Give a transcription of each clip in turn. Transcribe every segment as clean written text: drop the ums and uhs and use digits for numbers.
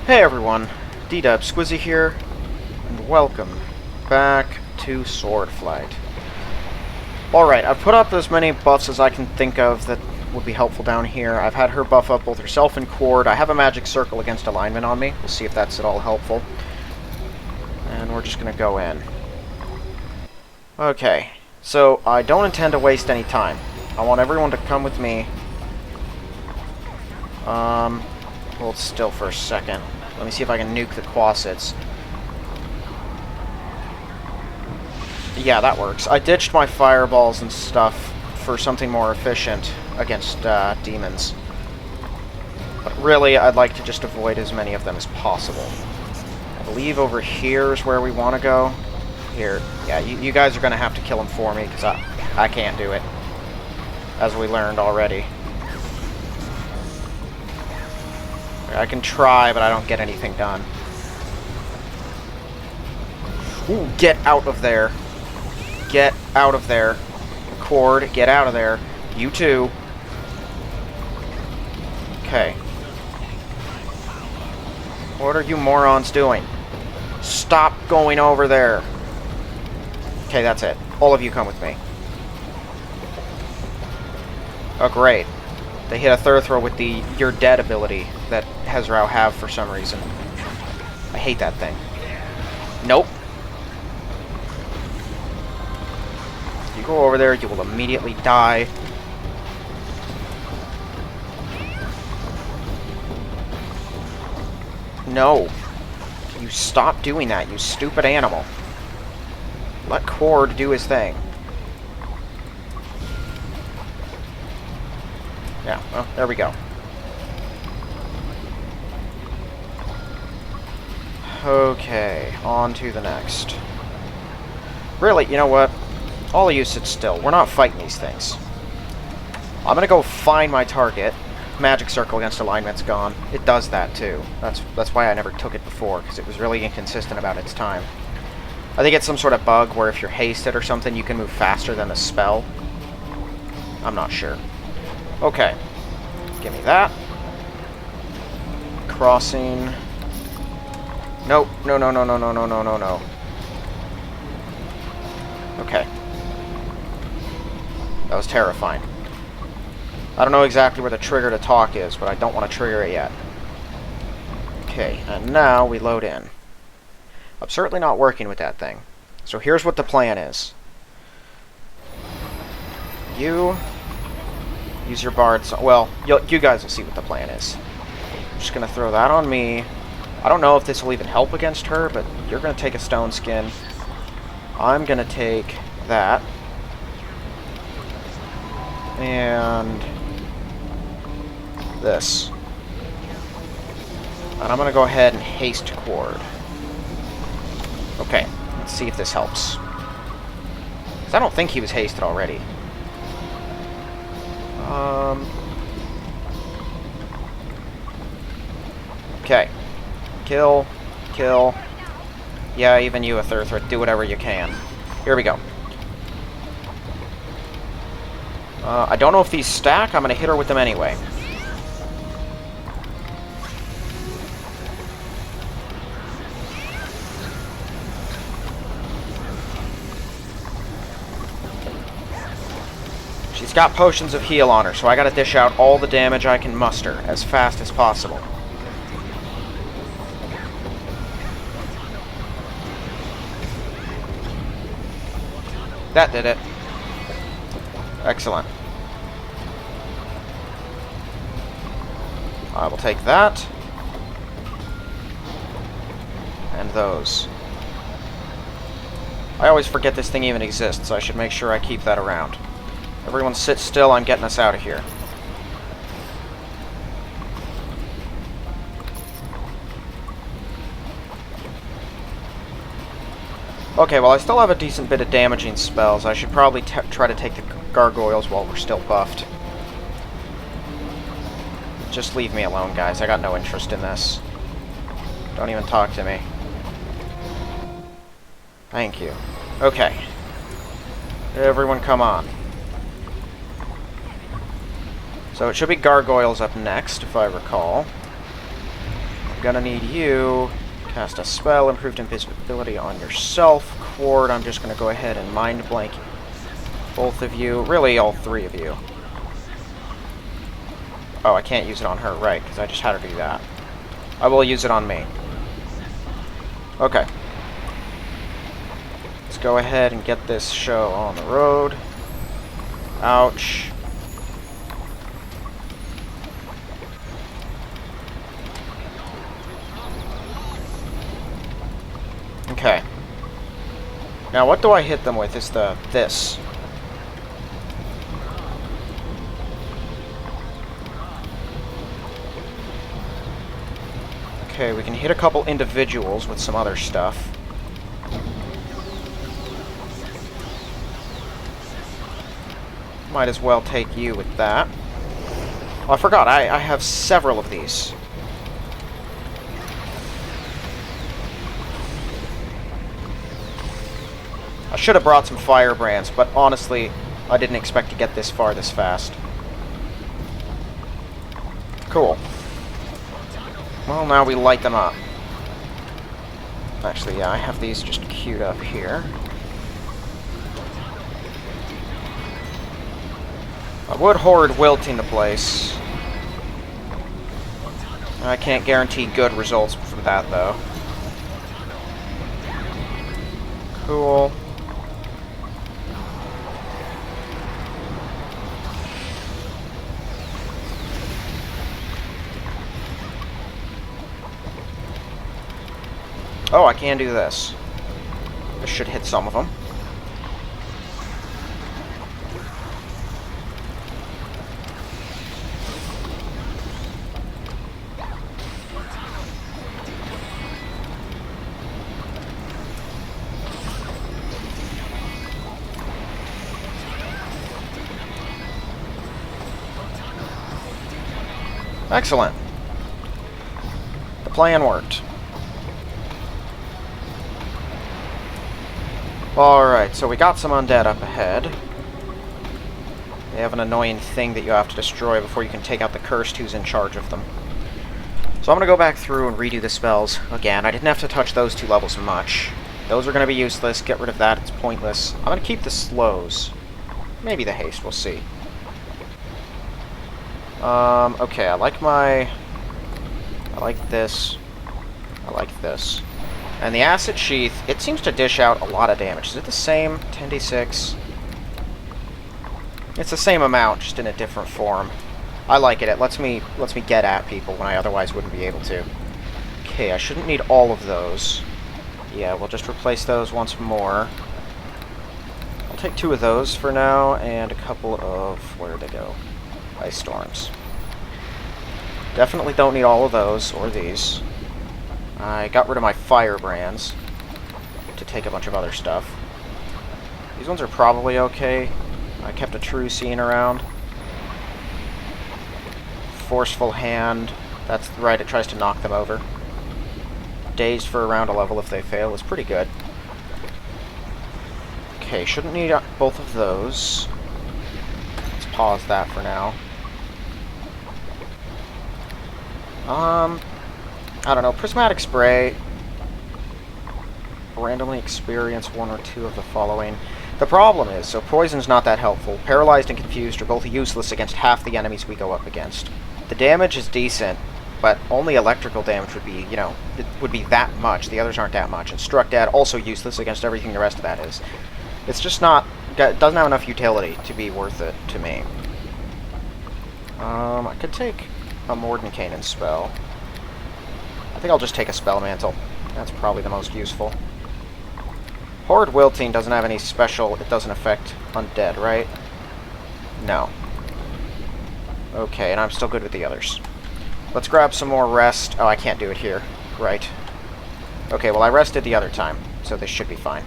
Hey everyone, D-Dub Squizzy here, and welcome back to Swordflight. Alright, I've put up as many buffs as I can think of that would be helpful down here. I've had her buff up both herself and Cord. I have a magic circle against alignment on me. We'll see if that's at all helpful. And we're just gonna go in. Okay, so I don't intend to waste any time. I want everyone to come with me. Hold still for a second. Let me see if I can nuke the Quasits. Yeah, that works. I ditched my fireballs and stuff for something more efficient against demons. But really, I'd like to just avoid as many of them as possible. I believe over here is where we want to go. Here. Yeah, you guys are going to have to kill them for me, because I can't do it. As we learned already. I can try, but I don't get anything done. Ooh, get out of there. Get out of there. Cord, get out of there. You too. Okay. What are you morons doing? Stop going over there. Okay, that's it. All of you come with me. Oh, great. They hit a third throw with the You're Dead ability that Hezrao have for some reason. I hate that thing. Nope. You go over there, you will immediately die. No. You stop doing that, you stupid animal. Let Cord do his thing. Yeah, well, there we go. Okay, on to the next. Really, you know what? All of you sit still. We're not fighting these things. I'm gonna go find my target. Magic circle against alignment's gone. It does that too. That's why I never took it before, because it was really inconsistent about its time. I think it's some sort of bug where if you're hasted or something, you can move faster than the spell. I'm not sure. Okay. Give me that. Crossing. Nope. No, no, no, no, no, no, no, no, no. Okay. That was terrifying. I don't know exactly where the trigger to talk is, but I don't want to trigger it yet. Okay, and now we load in. I'm certainly not working with that thing. So here's what the plan is. You use your bards. Well, you guys will see what the plan is. I'm just going to throw that on me. I don't know if this will even help against her, but you're going to take a stone skin. I'm going to take that. And this. And I'm going to go ahead and haste Cord. Okay, let's see if this helps. 'Cause I don't think he was hasted already. Okay. Kill. Kill. Yeah, even you, a third threat. Do whatever you can. Here we go. I don't know if these stack. I'm going to hit her with them anyway. She's got potions of heal on her, so I gotta dish out all the damage I can muster as fast as possible. That did it. Excellent. I will take that. And those. I always forget this thing even exists, so I should make sure I keep that around. Everyone sit still, I'm getting us out of here. Okay, well I still have a decent bit of damaging spells. I should probably try to take the gargoyles while we're still buffed. Just leave me alone, guys. I got no interest in this. Don't even talk to me. Thank you. Okay. Everyone come on. So it should be gargoyles up next, if I recall. Gonna need you. Cast a spell, improved invisibility on yourself. Cord, I'm just gonna go ahead and mind blank both of you. Really, all three of you. Oh, I can't use it on her, right, because I just had her do that. I will use it on me. Okay. Let's go ahead and get this show on the road. Ouch. Okay. Now, what do I hit them with? Is this. Okay, we can hit a couple individuals with some other stuff. Might as well take you with that. Oh, I forgot, I have several of these. I should have brought some firebrands, but honestly, I didn't expect to get this far this fast. Cool. Well, now we light them up. Actually, yeah, I have these just queued up here. I would hoard wilting the place. I can't guarantee good results from that, though. Cool. Oh, I can do this. This should hit some of them. Excellent. The plan worked. Alright, so we got some undead up ahead. They have an annoying thing that you have to destroy before you can take out the cursed who's in charge of them. So I'm going to go back through and redo the spells again. I didn't have to touch those 2 levels much. Those are going to be useless. Get rid of that. It's pointless. I'm going to keep the slows. Maybe the haste. We'll see. Okay, I like this. I like this. And the Acid Sheath, it seems to dish out a lot of damage. Is it the same? 10d6? It's the same amount, just in a different form. I like it. It lets me get at people when I otherwise wouldn't be able to. Okay, I shouldn't need all of those. Yeah, we'll just replace those once more. I'll take 2 of those for now, and a couple of... where did they go? Ice Storms. Definitely don't need all of those, or these. I got rid of my firebrands to take a bunch of other stuff. These ones are probably okay. I kept a true scene around. Forceful Hand. That's right, it tries to knock them over. Dazed for around a level if they fail is pretty good. Okay, shouldn't need both of those. Let's pause that for now. I don't know, Prismatic Spray. Randomly experience 1 or 2 of the following. The problem is, so Poison's not that helpful. Paralyzed and Confused are both useless against half the enemies we go up against. The damage is decent, but only electrical damage would be, you know, it would be that much. The others aren't that much. And Struck Dead, also useless against everything the rest of that is. It's just not, it doesn't have enough utility to be worth it to me. I could take a Mordenkainen spell. I think I'll just take a Spell Mantle. That's probably the most useful. Horde Wilting doesn't have any special... It doesn't affect undead, right? No. Okay, and I'm still good with the others. Let's grab some more rest. Oh, I can't do it here. Right. Okay, well I rested the other time, so this should be fine.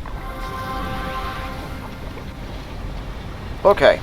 Okay.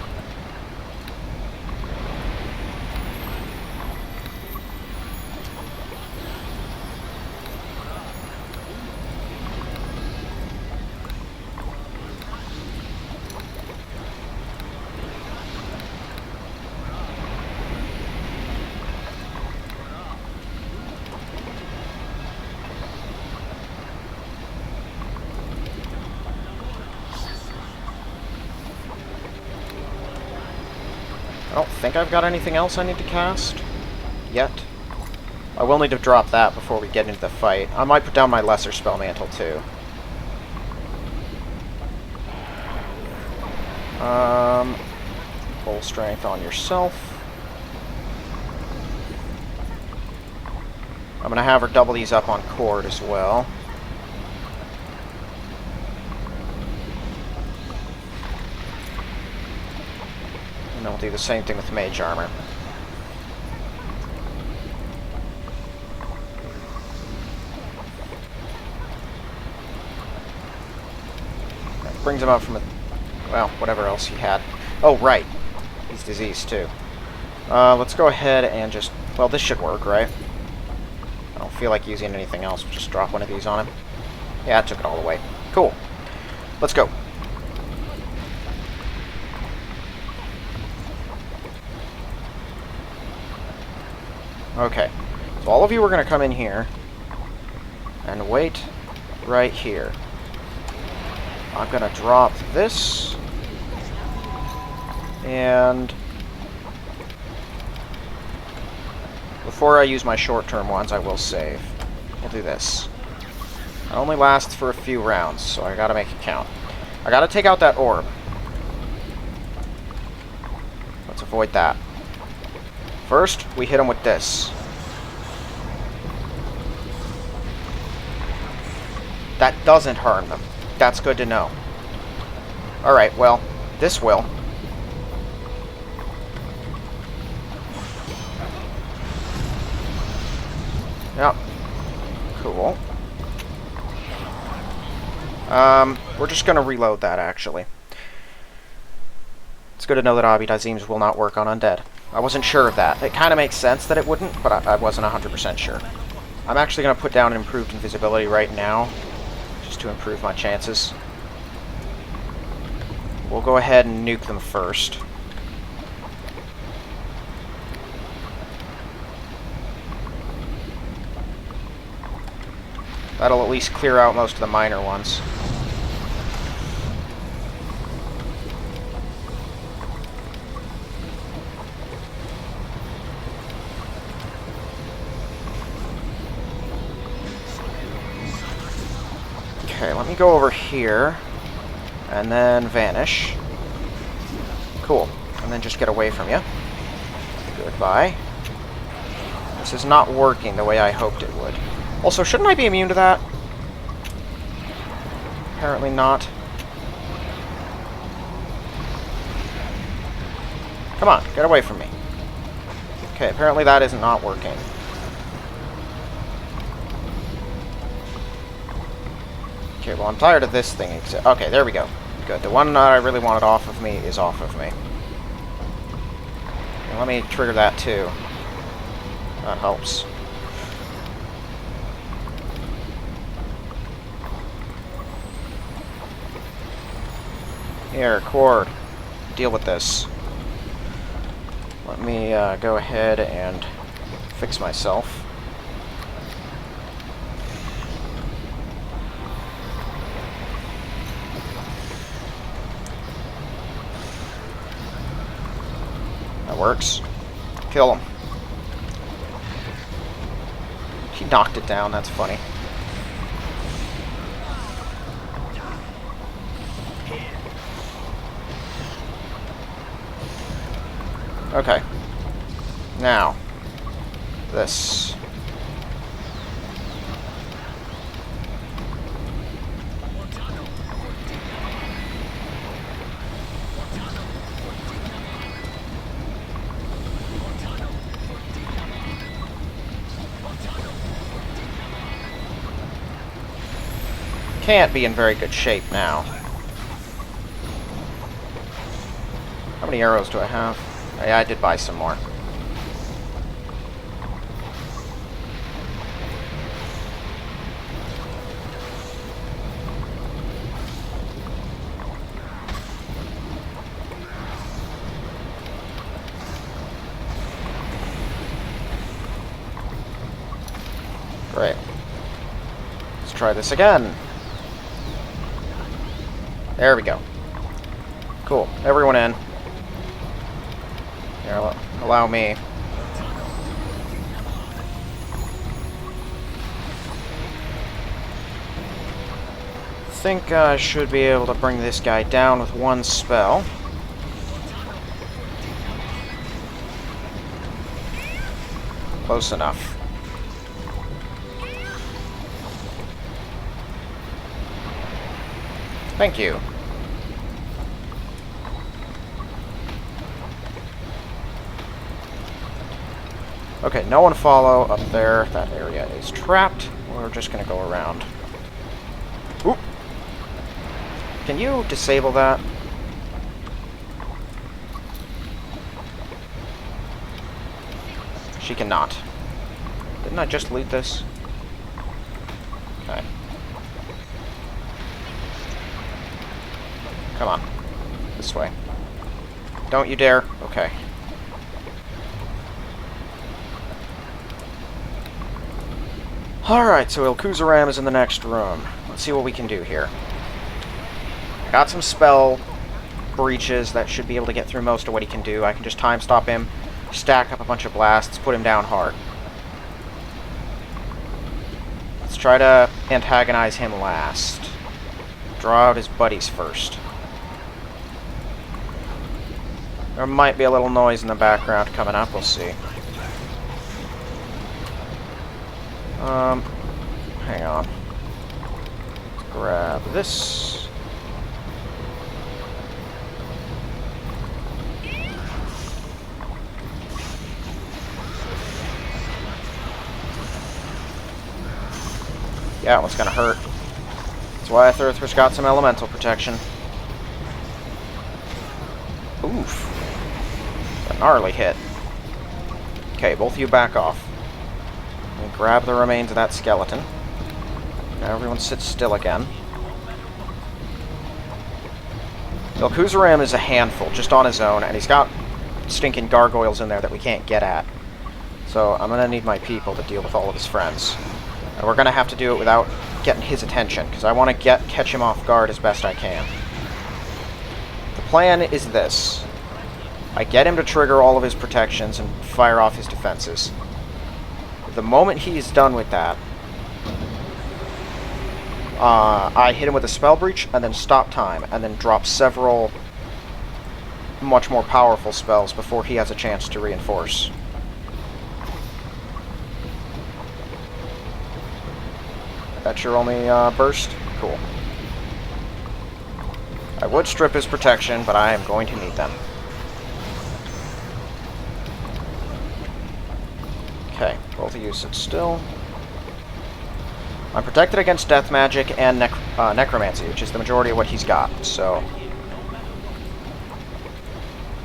I don't think I've got anything else I need to cast yet. I will need to drop that before we get into the fight. I might put down my lesser spell mantle too. Full strength on yourself. I'm going to have her double these up on Cord as well. And then we'll do the same thing with Mage Armor. That brings him up from a... well, whatever else he had. Oh, right. He's diseased, too. Let's go ahead and just... well, this should work, right? I don't feel like using anything else. Just drop one of these on him. Yeah, I took it all away. Cool. Let's go. Okay. So all of you are going to come in here and wait right here. I'm going to drop this. And before I use my short-term ones, I will save. We'll do this. It only lasts for a few rounds, so I gotta make it count. I gotta take out that orb. Let's avoid that. First, we hit him with this. That doesn't harm them. That's good to know. Alright, well, this will. Yep. Cool. We're just gonna reload that, actually. It's good to know that Abidazims will not work on undead. I wasn't sure of that. It kind of makes sense that it wouldn't, but I wasn't 100% sure. I'm actually gonna put down improved invisibility right now, just to improve my chances. We'll go ahead and nuke them first. That'll at least clear out most of the minor ones. Okay, let me go over here, and then vanish. Cool. And then just get away from you. Goodbye. This is not working the way I hoped it would. Also, shouldn't I be immune to that? Apparently not. Come on, get away from me. Okay, apparently that is not working. Okay, well, I'm tired of this thing. Okay, there we go. Good. The one that I really wanted off of me is off of me. And let me trigger that too. That helps. Here, Cord. Deal with this. Let me go ahead and fix myself. That works. Kill him. He knocked it down, that's funny. Okay. Now, this. Can't be in very good shape now. How many arrows do I have? Oh, yeah, I did buy some more. Great. Let's try this again. There we go. Cool. Everyone in. Here, allow me. I think I should be able to bring this guy down with one spell. Close enough. Thank you. Okay, no one follow up there. That area is trapped. We're just gonna go around. Oop! Can you disable that? She cannot. Didn't I just loot this? Okay. Come on. This way. Don't you dare. Okay. Alright, so Ilkuzeram is in the next room. Let's see what we can do here. I got some spell breaches that should be able to get through most of what he can do. I can just time stop him, stack up a bunch of blasts, put him down hard. Let's try to antagonize him last. Draw out his buddies first. There might be a little noise in the background coming up, we'll see. Hang on. Let's grab this. Yeah, what's gonna hurt? That's why Thurther's got some elemental protection. Oof. A gnarly hit. Okay, both of you back off. And grab the remains of that skeleton. Now everyone sits still again. Ilkuzeram is a handful, just on his own, and he's got stinking gargoyles in there that we can't get at. So I'm gonna need my people to deal with all of his friends. And we're gonna have to do it without getting his attention, because I want to catch him off guard as best I can. The plan is this. I get him to trigger all of his protections and fire off his defenses. The moment he's done with that, I hit him with a spell breach and then stop time, and then drop several much more powerful spells before he has a chance to reinforce. That's your only burst? Cool. I would strip his protection, but I am going to need them. Okay, both of you sit still. I'm protected against death magic and necromancy, which is the majority of what he's got, so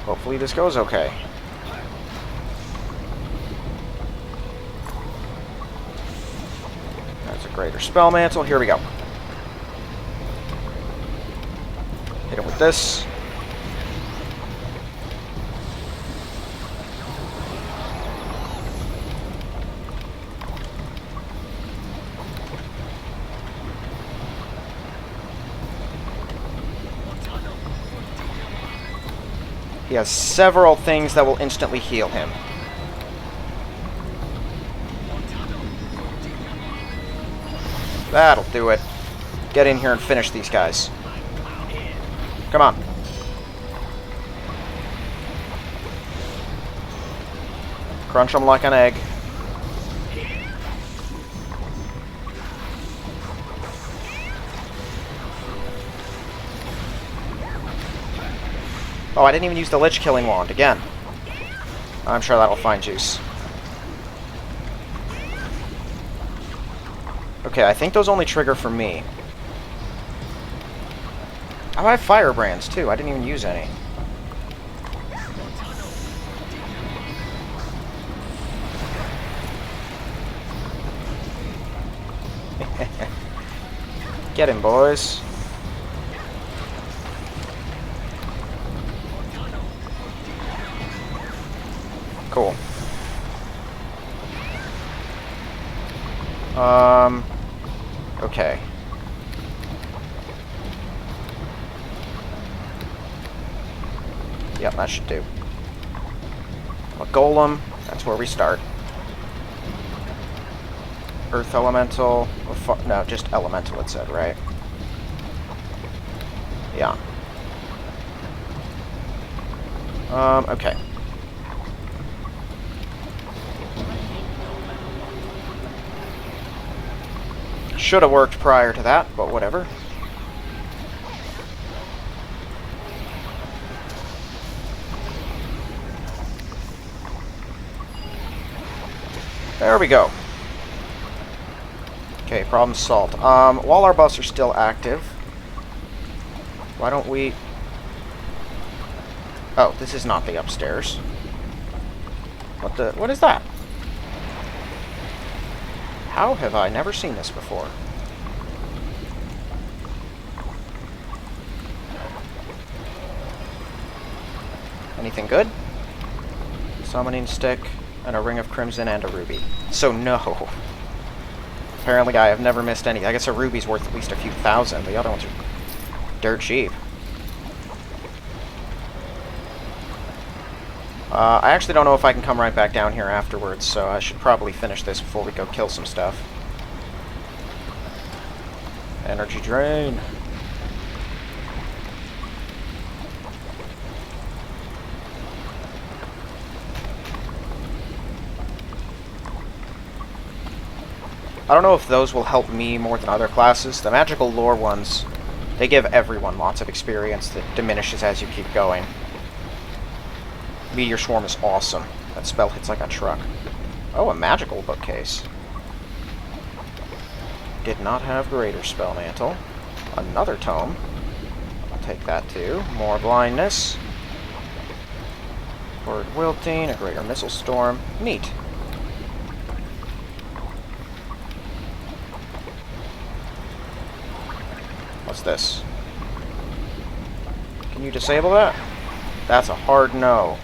hopefully this goes okay. That's a greater spell mantle. Here we go. Hit him with this. He has several things that will instantly heal him. That'll do it. Get in here and finish these guys. Come on. Crunch them like an egg. Oh, I didn't even use the Lich Killing Wand again. I'm sure that'll find juice. Okay, I think those only trigger for me. Oh, I have Firebrands too. I didn't even use any. Get him, boys. Cool. Okay. Yep, that should do. A golem, that's where we start. Earth elemental, or no, just elemental it said, right? Yeah. Okay. Should have worked prior to that, but whatever. There we go. Okay, problem solved. While our buffs are still active, why don't we... Oh, this is not the upstairs. What is that? How have I never seen this before? Anything good? Summoning stick, and a ring of crimson, and a ruby. So no. Apparently I have never missed any. I guess a ruby's worth at least a few thousand. The other ones are dirt cheap. I actually don't know if I can come right back down here afterwards, so I should probably finish this before we go kill some stuff. Energy drain. I don't know if those will help me more than other classes. The magical lore ones, they give everyone lots of experience that diminishes as you keep going. Meteor Swarm is awesome. That spell hits like a truck. Oh, a magical bookcase. Did not have Greater Spell Mantle. Another tome. I'll take that too. More blindness. Word Wilting, a Greater Missile Storm. Neat. What's this? Can you disable that? That's a hard no.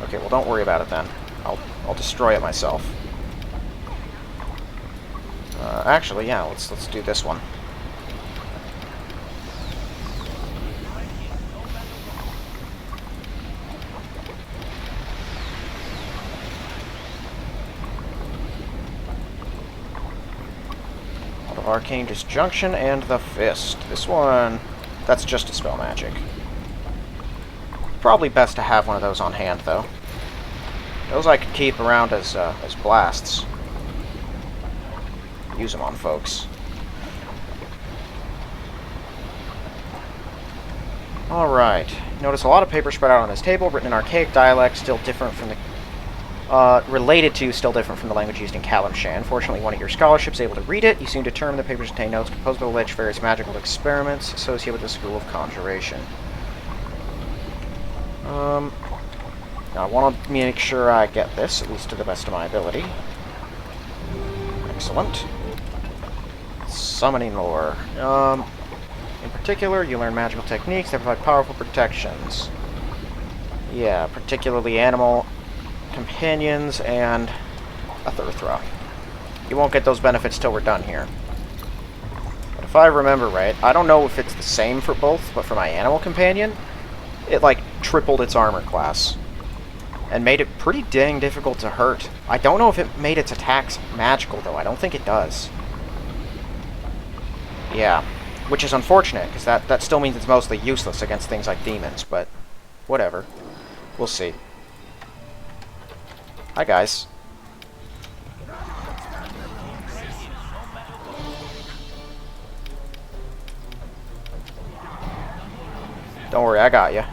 Okay, well don't worry about it then. I'll destroy it myself. Actually, yeah, let's do this one. Out of Arcane Disjunction and the Fist. This one, that's just a spell magic. Probably best to have one of those on hand, though. Those I could keep around as blasts. Use them on folks. Alright. Notice a lot of paper spread out on this table, written in archaic dialect, still different from the... related to, still different from the language used in Kalimshan. Fortunately, one of your scholarships is able to read it. You soon determine the papers contain notes composed by the lich, various magical experiments associated with the School of Conjuration. Now I want to make sure I get this, at least to the best of my ability. Excellent. Summoning lore. In particular, you learn magical techniques that provide powerful protections. Yeah, particularly animal companions and a Thurthra. You won't get those benefits till we're done here. But if I remember right, I don't know if it's the same for both, but for my animal companion, it like tripled its armor class and made it pretty dang difficult to hurt. I don't know if it made its attacks magical though. I don't think it does. Yeah, which is unfortunate because that still means it's mostly useless against things like demons, but whatever. We'll see. Hi guys. Don't worry, I got you.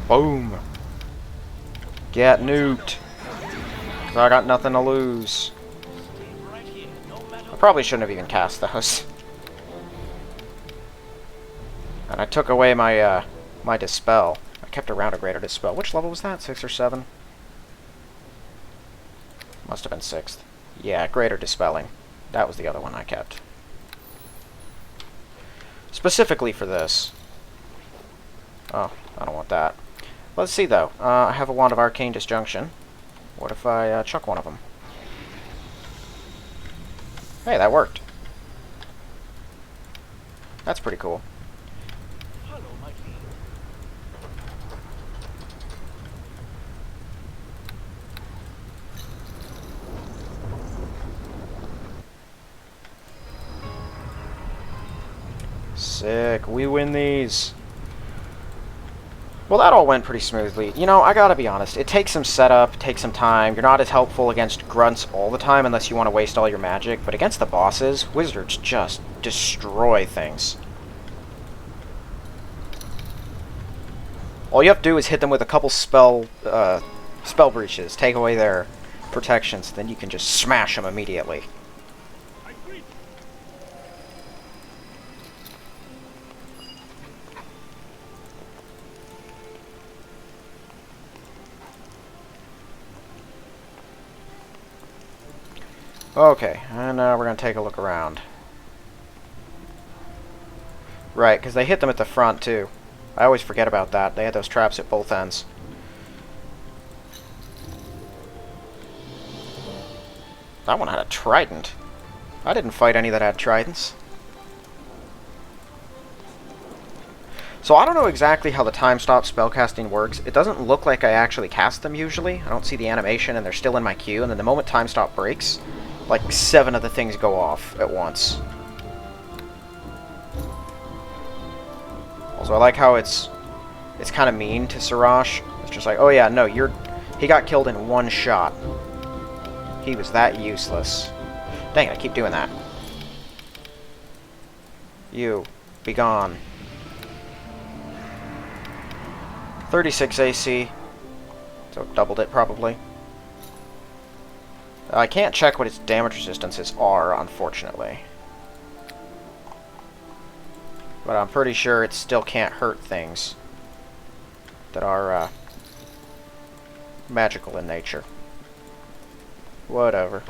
Boom. Get nuked. 'Cause I got nothing to lose. I probably shouldn't have even cast those. And I took away my my dispel. I kept around a greater dispel. Which level was that? 6 or 7? Must have been 6th. Yeah, greater dispelling. That was the other one I kept. Specifically for this. Oh, I don't want that. Let's see, though. I have a Wand of Arcane Disjunction. What if I chuck one of them? Hey, that worked. That's pretty cool. Sick. We win these. Well, that all went pretty smoothly. You know, I gotta be honest. It takes some setup, takes some time. You're not as helpful against grunts all the time unless you want to waste all your magic. But against the bosses, wizards just destroy things. All you have to do is hit them with a couple spell breaches, take away their protections, then you can just smash them immediately. Okay, and we're going to take a look around. Right, because they hit them at the front, too. I always forget about that. They had those traps at both ends. That one had a trident. I didn't fight any that had tridents. So I don't know exactly how the time stop spellcasting works. It doesn't look like I actually cast them usually. I don't see the animation and they're still in my queue, and then the moment time stop breaks, like 7 of the things go off at once. Also, I like how it's kind of mean to Sirash. It's just like, oh yeah, no, he got killed in one shot. He was that useless. Dang it, I keep doing that. You, be gone. 36 AC. So doubled it, probably. I can't check what its damage resistances are, unfortunately. But I'm pretty sure it still can't hurt things that are magical in nature. Whatever.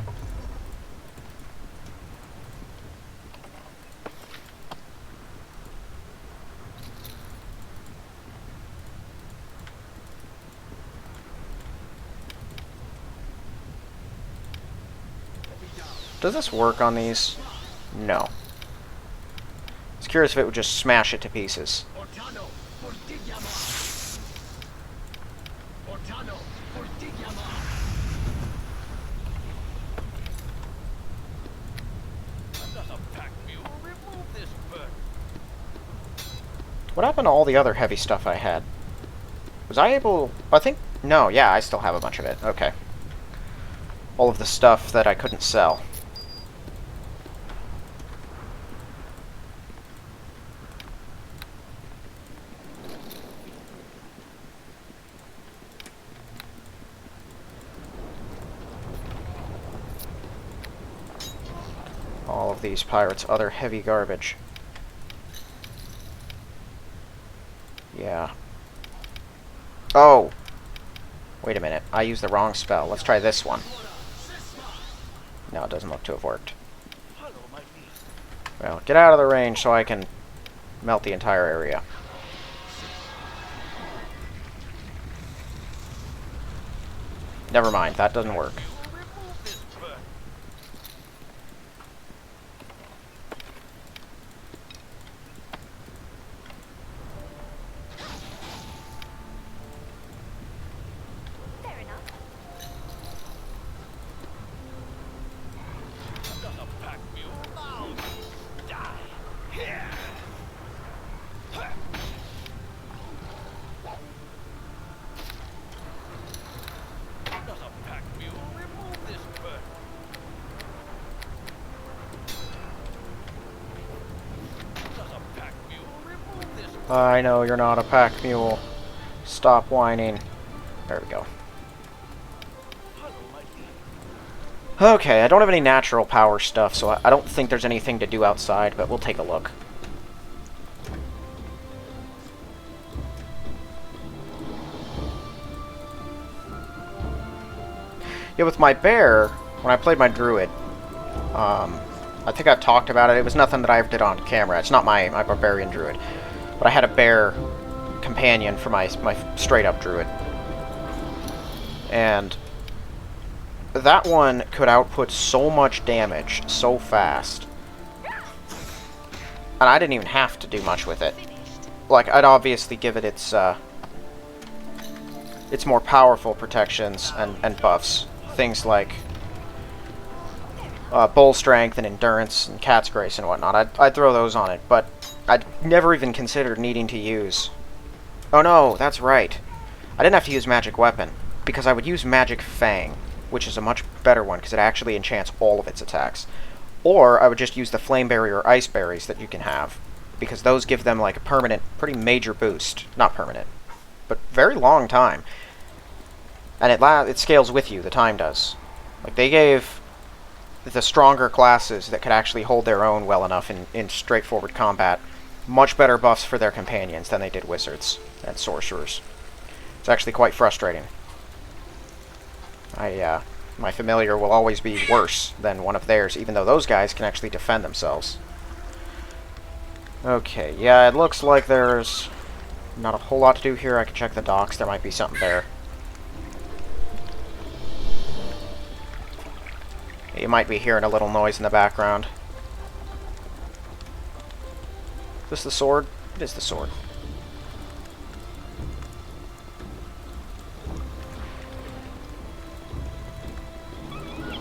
Does this work on these? No. I was curious if it would just smash it to pieces. What happened to all the other heavy stuff I had? Was I able... I think... No, yeah, I still have a bunch of it. Okay. All of the stuff that I couldn't sell. All of these pirates' other heavy garbage. Yeah. Oh! Wait a minute. I used the wrong spell. Let's try this one. No, it doesn't look to have worked. Well, get out of the range so I can melt the entire area. Never mind. That doesn't work. I know you're not a pack mule. Stop whining. There we go. Okay, I don't have any natural power stuff, so I don't think there's anything to do outside, but we'll take a look. Yeah, with my bear, when I played my druid, I think I've talked about it. It was nothing that I ever did on camera. It's not my barbarian druid. But I had a bear companion for my straight-up druid. And that one could output so much damage so fast. And I didn't even have to do much with it. Like, I'd obviously give it its more powerful protections and buffs. Things like bull strength and endurance and cat's grace and whatnot. I'd throw those on it, but I'd never even considered needing to use... Oh no, that's right. I didn't have to use magic weapon, because I would use magic fang, which is a much better one, because it actually enchants all of its attacks. Or I would just use the flame berry or ice berries that you can have, because those give them like a permanent, pretty major boost. Not permanent, but very long time. And it scales with you, the time does. Like, they gave the stronger classes that could actually hold their own well enough in straightforward combat much better buffs for their companions than they did wizards and sorcerers. It's actually quite frustrating. My familiar will always be worse than one of theirs, even though those guys can actually defend themselves. Okay, yeah, it looks like there's not a whole lot to do here. I can check the docks. There might be something there. You might be hearing a little noise in the background. Is this the sword? It is the sword.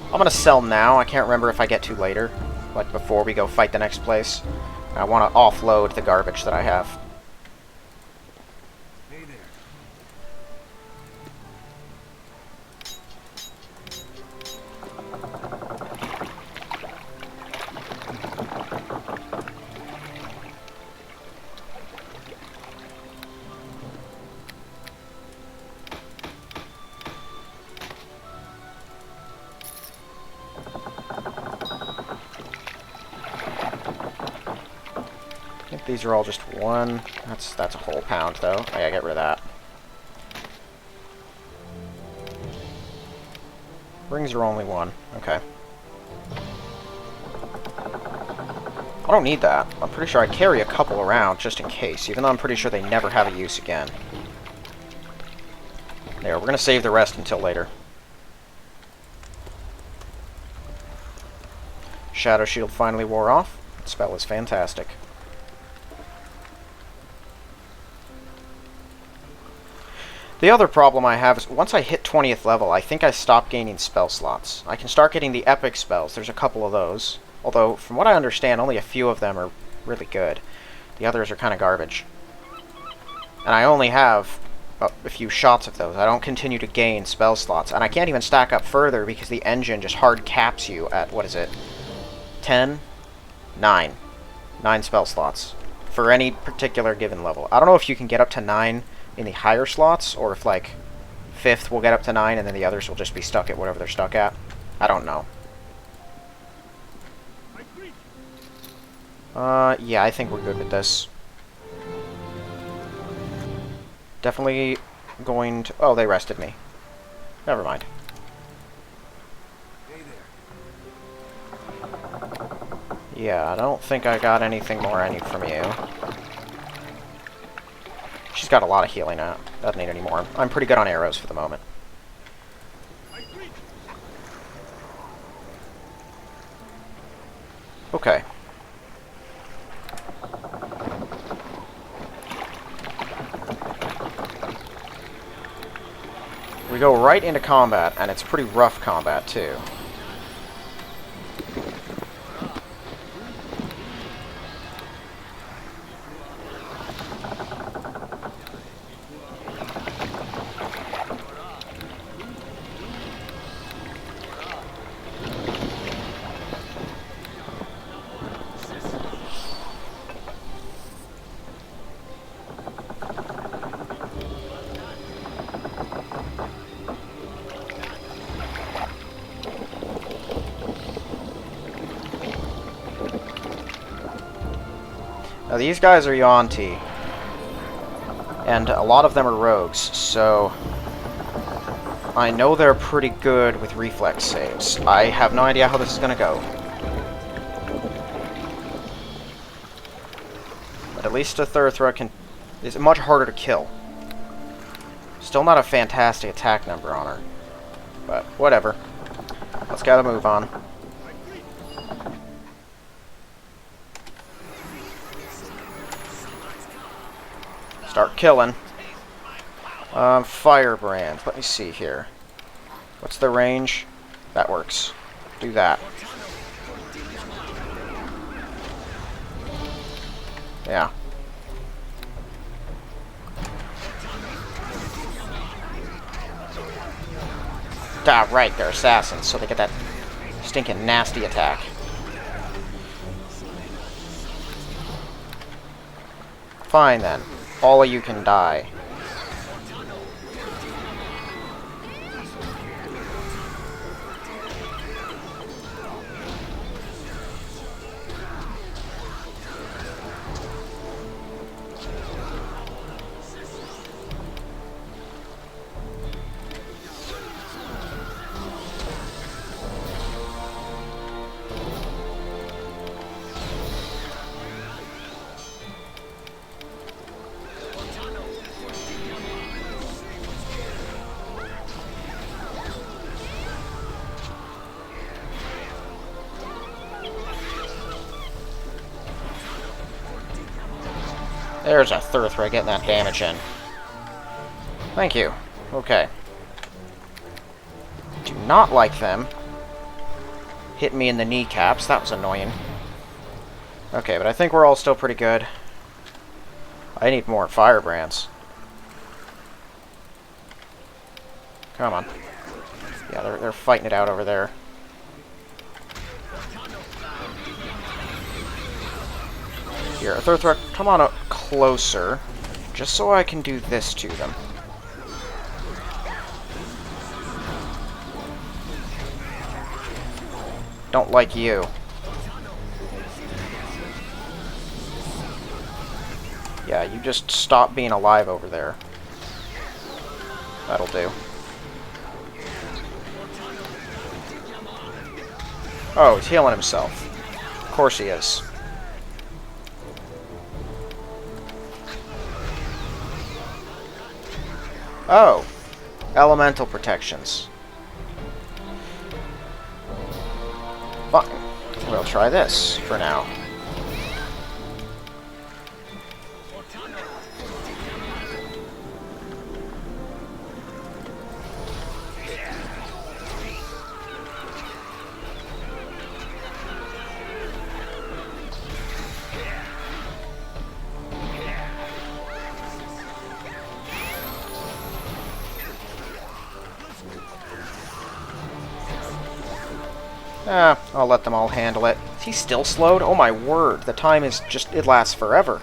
I'm gonna sell now. I can't remember if I get to later, like before we go fight the next place. I want to offload the garbage that I have. Hey there. I think these are all just one. That's a whole pound, though. I gotta get rid of that. Rings are only one. Okay. I don't need that. I'm pretty sure I carry a couple around just in case, even though I'm pretty sure they never have a use again. There, we're gonna save the rest until later. Shadow Shield finally wore off. The spell is fantastic. The other problem I have is once I hit 20th level, I think I stop gaining spell slots. I can start getting the epic spells. There's a couple of those. Although, from what I understand, only a few of them are really good. The others are kind of garbage. And I only have a few shots of those. I don't continue to gain spell slots. And I can't even stack up further because the engine just hard caps you at, what is it? 10? 9. 9 spell slots. For any particular given level. I don't know if you can get up to 9 in the higher slots, or if, like, 5th will get up to 9, and then the others will just be stuck at whatever they're stuck at. I don't know. Yeah, I think we're good with this. Definitely going to... Oh, they rested me. Never mind. Hey there. Yeah, I don't think I got anything more I need from you. She's got a lot of healing now. Doesn't need any more. I'm pretty good on arrows for the moment. Okay. We go right into combat, and it's pretty rough combat, too. Now these guys are Yuan-Ti, and a lot of them are rogues, so I know they're pretty good with reflex saves. I have no idea how this is going to go. But at least a Thurthra is much harder to kill. Still not a fantastic attack number on her, but whatever. Let's gotta move on. Start killing. Firebrand. Let me see here. What's the range? That works. Do that. Yeah. Ah, right, they're assassins, so they get that stinking nasty attack. Fine then. All of you can die. There's a Thurthra getting that damage in. Thank you. Okay. Do not like them. Hit me in the kneecaps. That was annoying. Okay, but I think we're all still pretty good. I need more firebrands. Come on. Yeah, they're fighting it out over there. Here, Thurthra, come on up closer, just so I can do this to them. Don't like you. Yeah, you just stop being alive over there. That'll do. Oh, he's healing himself. Of course he is. Oh, elemental protections. Fine. We'll try this for now. I'll let them all handle it. Is he still slowed? Oh my word, the time is just, it lasts forever.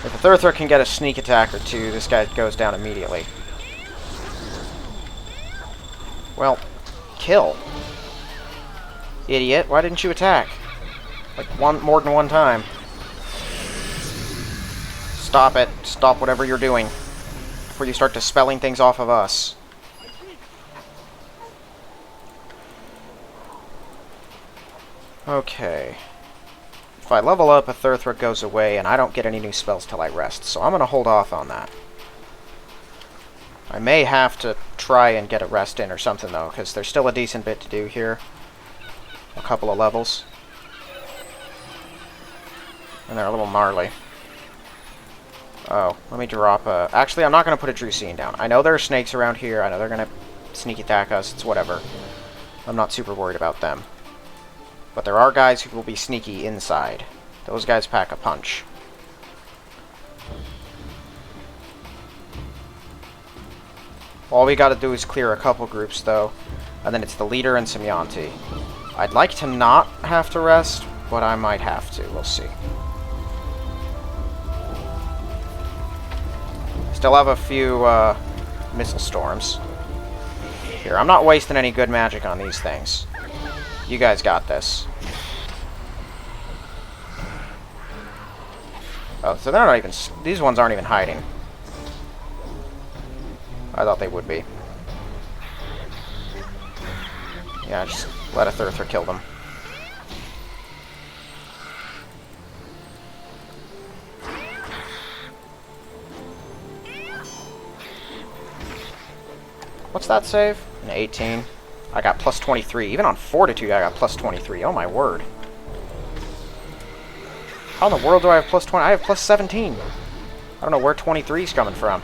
If a Thurthra can get a sneak attack or two, this guy goes down immediately. Well, kill. Idiot, why didn't you attack? Like, more than one time. Stop it. Stop whatever you're doing before you start dispelling things off of us. Okay. If I level up, a Thurthra goes away, and I don't get any new spells till I rest, so I'm going to hold off on that. I may have to try and get a rest in or something, though, because there's still a decent bit to do here. A couple of levels. And they're a little gnarly. Oh, let me drop a... Actually, I'm not going to put a Drusine down. I know there are snakes around here. I know they're going to sneak attack us. It's whatever. I'm not super worried about them. But there are guys who will be sneaky inside. Those guys pack a punch. All we gotta do is clear a couple groups, though. And then it's the leader and Semyanti. I'd like to not have to rest, but I might have to. We'll see. Still have a few missile storms. Here, I'm not wasting any good magic on these things. You guys got this. Oh, so they're not even... These ones aren't even hiding. I thought they would be. Yeah, just let a Thurthra kill them. What's that save? An 18. I got plus 23. Even on Fortitude, I got plus 23. Oh my word. How in the world do I have plus 20? I have plus 17. I don't know where 23 is coming from.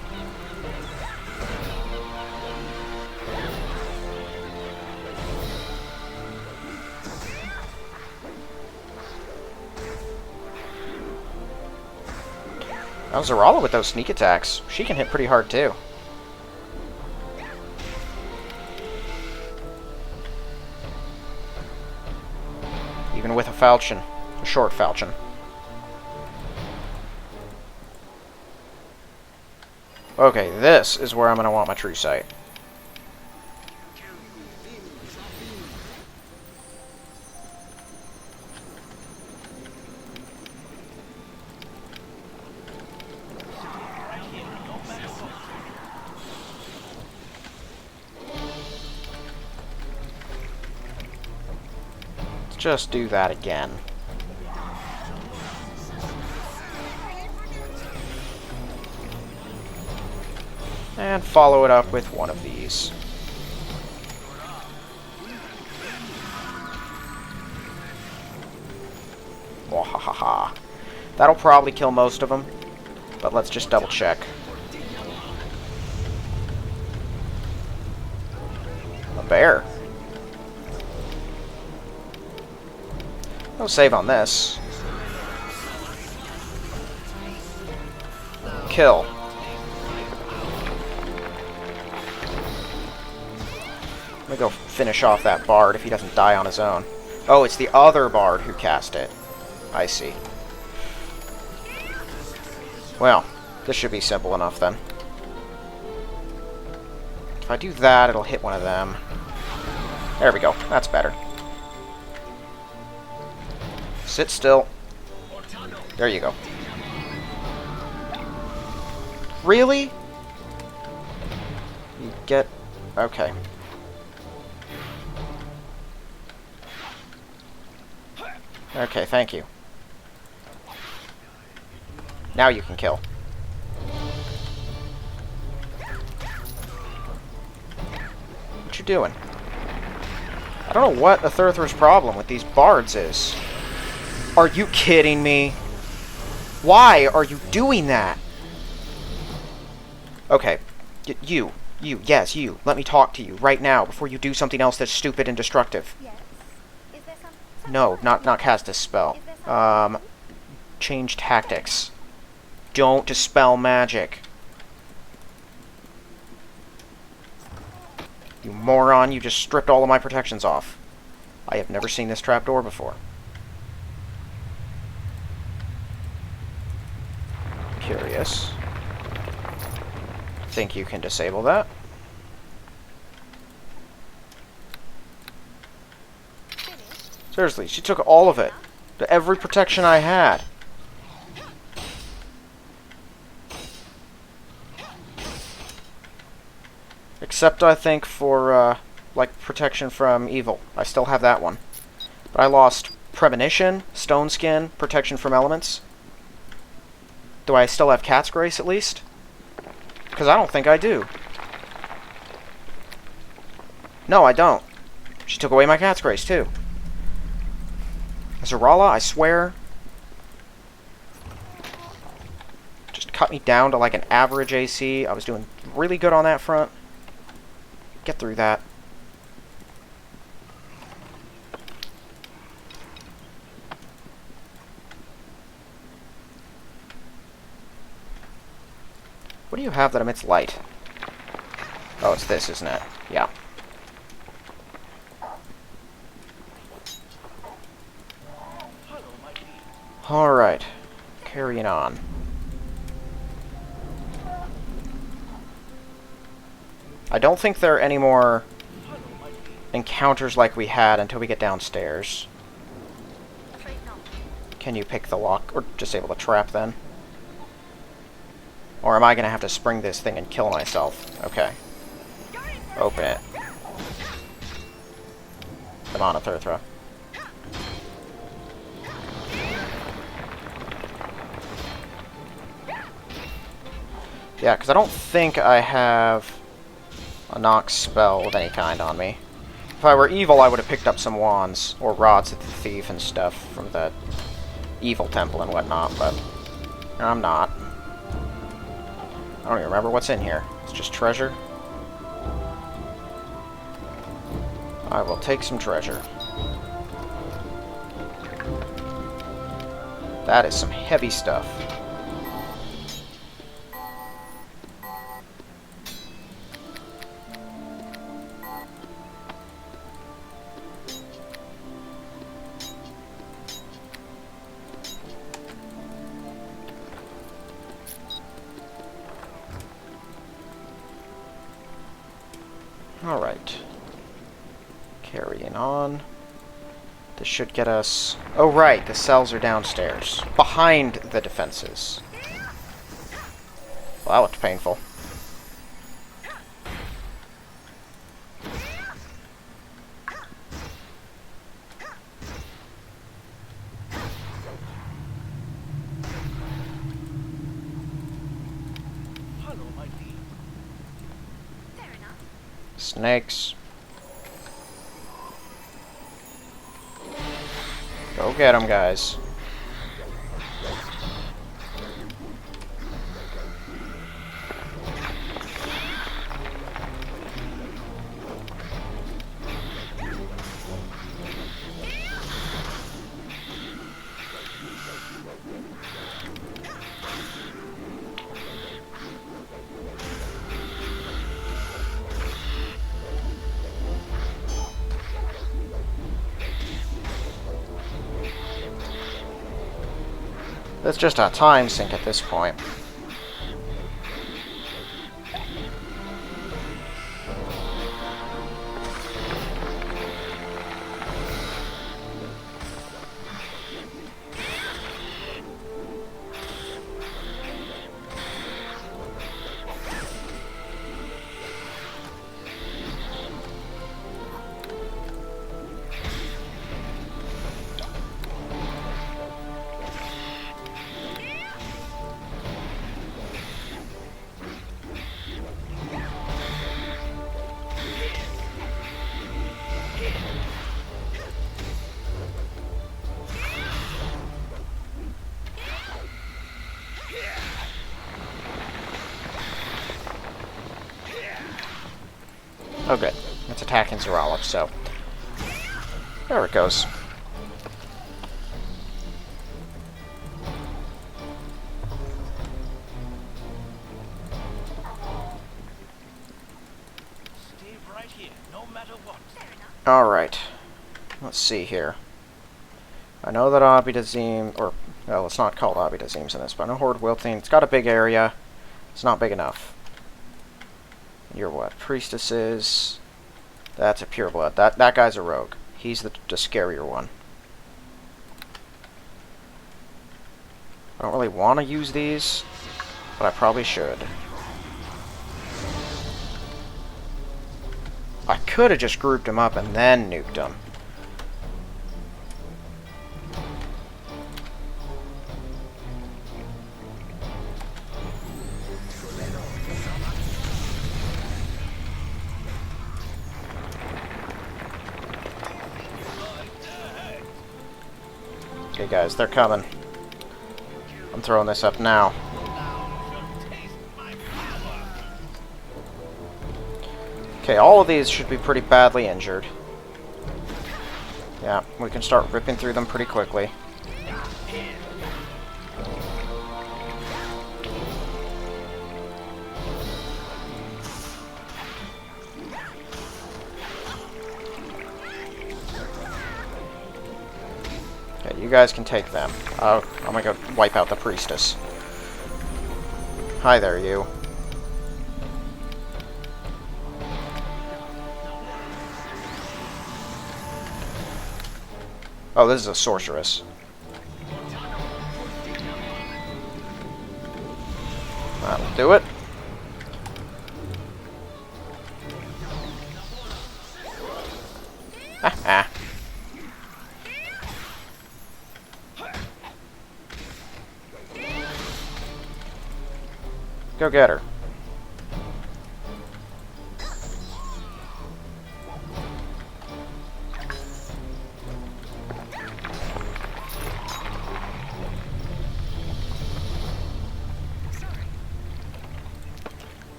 Now Zarala with those sneak attacks. She can hit pretty hard too. Even with a falchion. A short falchion. Okay, this is where I'm going to want my true sight. Let's just do that again. And follow it up with one of these. Wahahaha. That'll probably kill most of them, but let's just double check. A bear. No save on this. Kill. Let me go finish off that bard if he doesn't die on his own. Oh, it's the other bard who cast it. I see. Well, this should be simple enough then. If I do that, it'll hit one of them. There we go. That's better. Sit still. There you go. Really? You get... Okay. Okay, thank you. Now you can kill. What you doing? I don't know what Athurthra's problem with these bards is. Are you kidding me? Why are you doing that? Okay. Yes, you. Let me talk to you right now before you do something else that's stupid and destructive. Yes. Is there some No, not cast this spell. Change tactics. Don't dispel magic. You moron, you just stripped all of my protections off. I have never seen this trapdoor before. Curious. Think you can disable that? Seriously, she took all of it. Every protection I had. Except, I think, for, like, protection from evil. I still have that one. But I lost Premonition, Stone Skin, Protection from Elements. Do I still have Cat's Grace, at least? Because I don't think I do. No, I don't. She took away my Cat's Grace, too. Zarala, I swear. Just cut me down to, like, an average AC. I was doing really good on that front. Get through that. What do you have that emits light? Oh, it's this, isn't it? Yeah. Alright. Carrying on. I don't think there are any more encounters like we had until we get downstairs. Can you pick the lock or disable the trap then? Or am I going to have to spring this thing and kill myself? Okay. Open it. Come on, Athurthra. Yeah, because I don't think I have a knock spell of any kind on me. If If I were evil, I would have picked up some wands or rods of the thief and stuff from that evil temple and whatnot, but I'm not. I don't even remember what's in here. It's just treasure. I will take some treasure. That is some heavy stuff. Alright. Carrying on. This should get us... Oh, right. The cells are downstairs. Behind the defenses. Well, that looked painful. Snakes. Go get them, guys. It's just a time sink at this point. Oh, good. It's attacking Zeralov, so... There it goes. Stay right here, no matter what. Alright. Let's see here. I know that Abidazim, or... Well, it's not called Abidazim's in this, but I know Horde Wilting. It's got a big area. It's not big enough. You're what? Priestesses. That's a pureblood. That guy's a rogue. He's the scarier one. I don't really want to use these, but I probably should. I could have just grouped them up and then nuked them. Okay, guys, they're coming. I'm throwing this up now. Okay, all of these should be pretty badly injured. Yeah, we can start ripping through them pretty quickly. Okay, you guys can take them. I'm gonna go wipe out the priestess. Hi there, you. Oh, this is a sorceress. That'll do it. Ha. Go get her.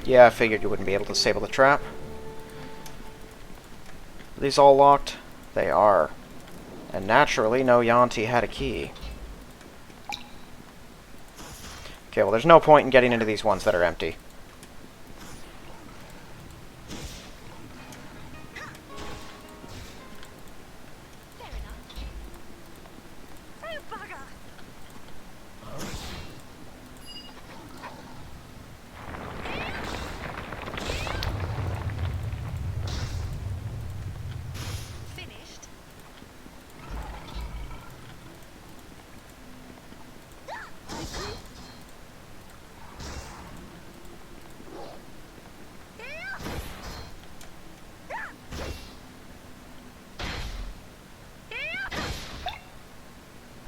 Yeah, I figured you wouldn't be able to disable the trap. Are these all locked? They are. And naturally, no Yanti had a key. Okay, well there's no point in getting into these ones that are empty. Fair enough. Oh, bugger! Finished.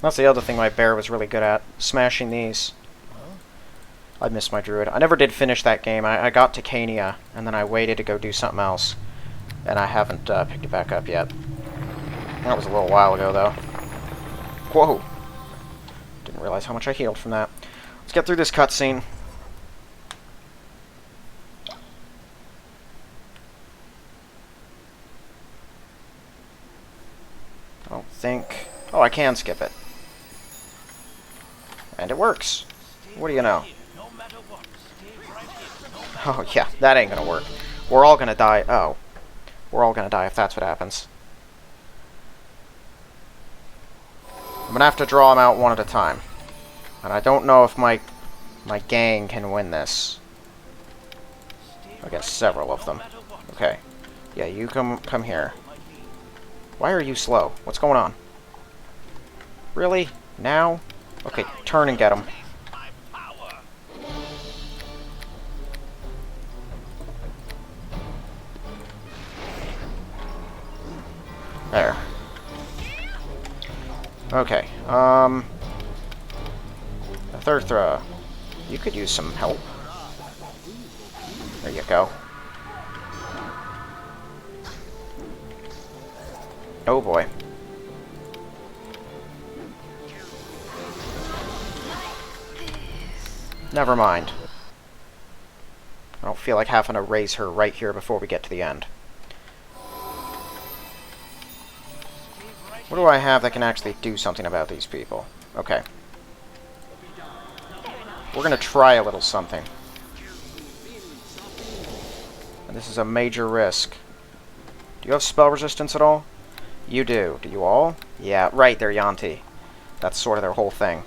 That's the other thing my bear was really good at, smashing these. I missed my druid. I never did finish that game. I got to Cania, and then I waited to go do something else. And I haven't picked it back up yet. That was a little while ago, though. Whoa! Didn't realize how much I healed from that. Let's get through this cutscene. I don't think... Oh, I can skip it. And it works. What do you know? No matter what. Stay right here. No matter Oh, yeah, that ain't gonna work. We're all gonna die. Oh. We're all gonna die if that's what happens. I'm gonna have to draw them out one at a time. And I don't know if my gang can win this. Against several of them. Okay. Yeah, you come here. Why are you slow? What's going on? Really? Now? Okay, turn and get him. my power. There. Okay, Thurthra, you could use some help. There you go. Oh boy. Never mind. I don't feel like having to raise her right here before we get to the end. What do I have that can actually do something about these people? Okay. We're gonna try a little something. And this is a major risk. Do you have spell resistance at all? You do. Do you all? Yeah, right, they're Yanti. That's sort of their whole thing.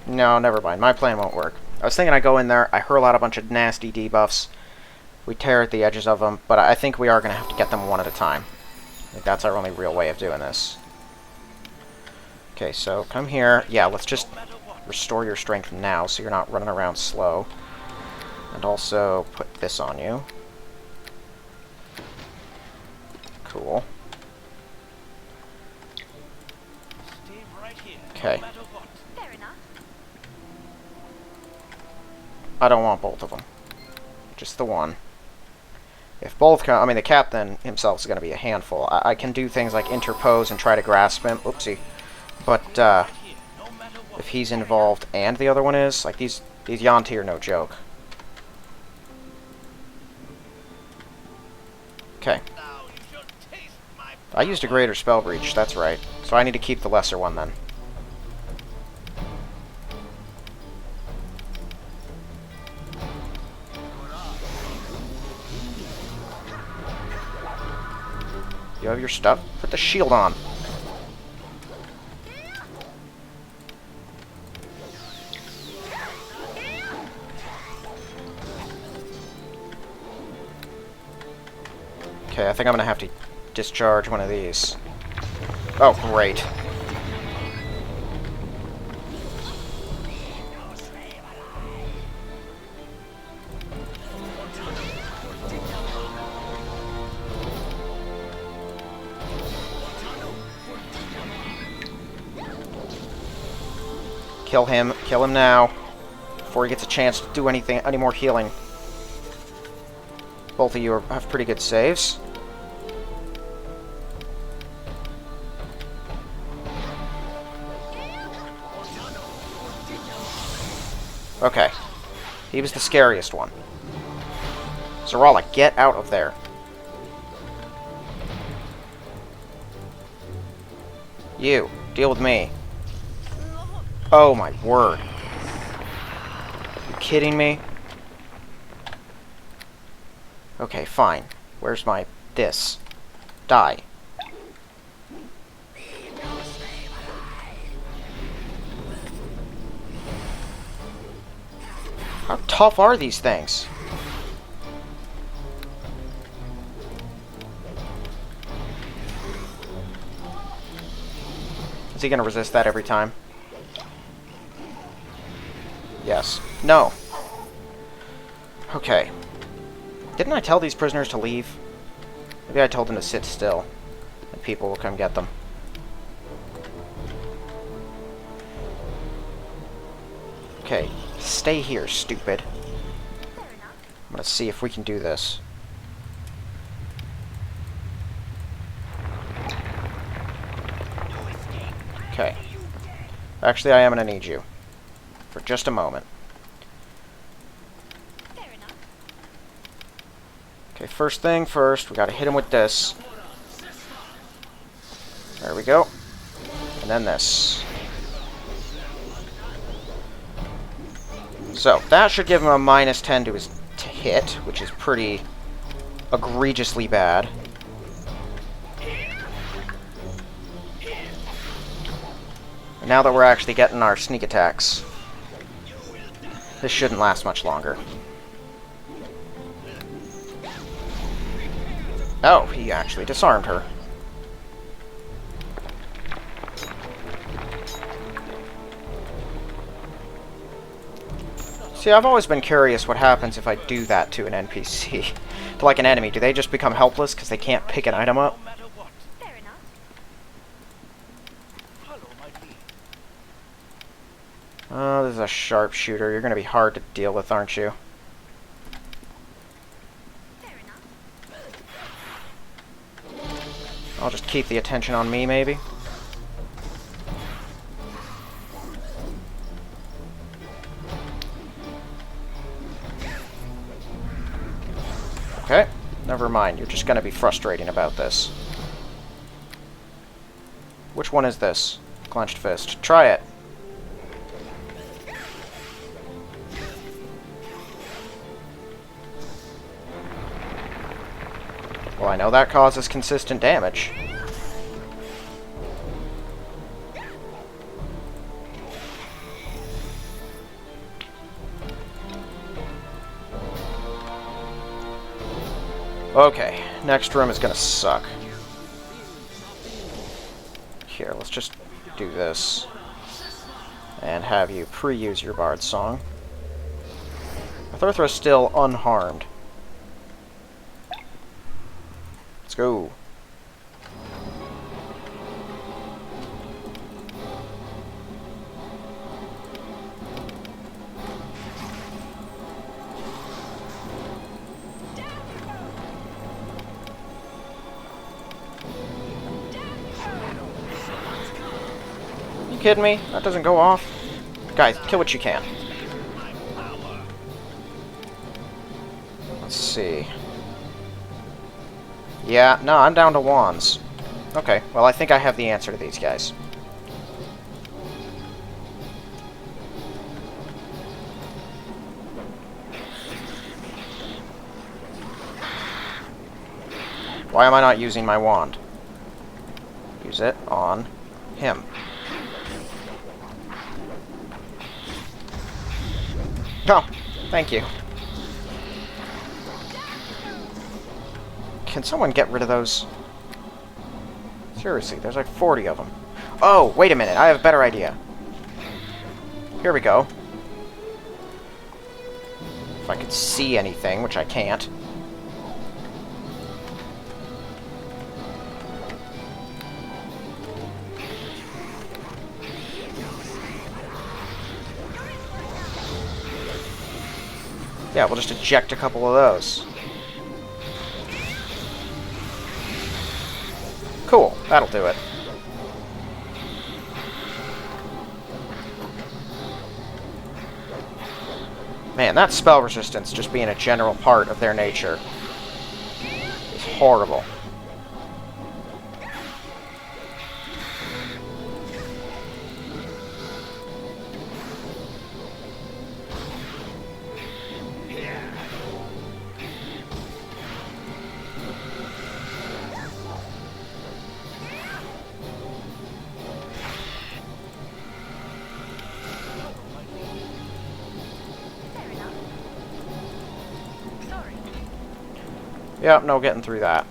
No, never mind. My plan won't work. I was thinking I'd go in there, I hurl out a bunch of nasty debuffs, we tear at the edges of them, but I think we are going to have to get them one at a time. I think that's our only real way of doing this. Okay, so come here. Yeah, let's just restore your strength now so you're not running around slow. And also put this on you. Cool. Stay right here. Okay. No matter what. Fair enough. I don't want both of them. Just the one. If both come... I mean, the captain himself is going to be a handful. I can do things like interpose and try to grasp him. Oopsie. But, if he's involved and the other one is, like, these Yanti are no joke. Okay. Now you should taste my I used a greater spell breach, that's right. So I need to keep the lesser one then. You have your stuff? Put the shield on. Okay, I think I'm gonna have to discharge one of these. Oh, great. Kill him. Kill him now. Before he gets a chance to do any more healing. Both of you have pretty good saves. Okay. He was the scariest one. Zarala, get out of there. You, deal with me. Oh my word. You kidding me? Okay, fine. Where's my... this? Die. How tough are these things? Is he gonna resist that every time? Yes. No. Okay. Didn't I tell these prisoners to leave? Maybe I told them to sit still, and people will come get them. Okay, stay here, stupid. I'm gonna see if we can do this. Okay. Actually, I am gonna need you. For just a moment. Okay, first thing first, we gotta hit him with this. There we go. And then this. So, that should give him a -10 to his hit, which is pretty egregiously bad. And now that we're actually getting our sneak attacks, this shouldn't last much longer. Oh, he actually disarmed her. See, I've always been curious what happens if I do that to an NPC. To like an enemy, do they just become helpless because they can't pick an item up? No matter what. Fair enough. Follow my lead. Oh, this is a sharpshooter. You're going to be hard to deal with, aren't you? Fair enough. I'll just keep the attention on me, maybe. Okay, never mind. You're just going to be frustrating about this. Which one is this? Clenched fist. Try it. Well, I know that causes consistent damage. Okay, next room is gonna suck. Here, let's just do this. And have you pre-use your Bard Song. Thorthra's still unharmed. Let's go. You kidding me? That doesn't go off. Guys, kill what you can. Let's see. Yeah, no, I'm down to wands. Okay, well, I think I have the answer to these guys. Why am I not using my wand? Use it on him. Oh, thank you. Can someone get rid of those? Seriously, there's like 40 of them. Oh, wait a minute, I have a better idea. Here we go. If I could see anything, which I can't. Yeah, we'll just eject a couple of those. Cool, that'll do it. Man, that spell resistance just being a general part of their nature is horrible. Fair enough. Sorry. Yep, no getting through that.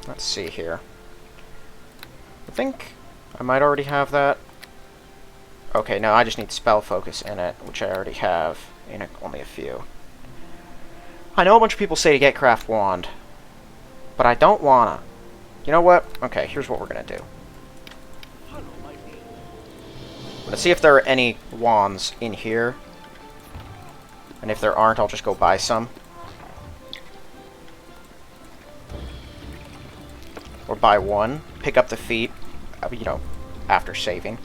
Let's see here. I think I might already have that. Okay, no, I just need spell focus in it, which I already have in only a few. I know a bunch of people say to get craft wand, but I don't wanna. You know what? Okay, here's what we're gonna do. I'm gonna see if there are any wands in here, and if there aren't, I'll just go buy some. Or buy one, pick up the feat, you know, after saving.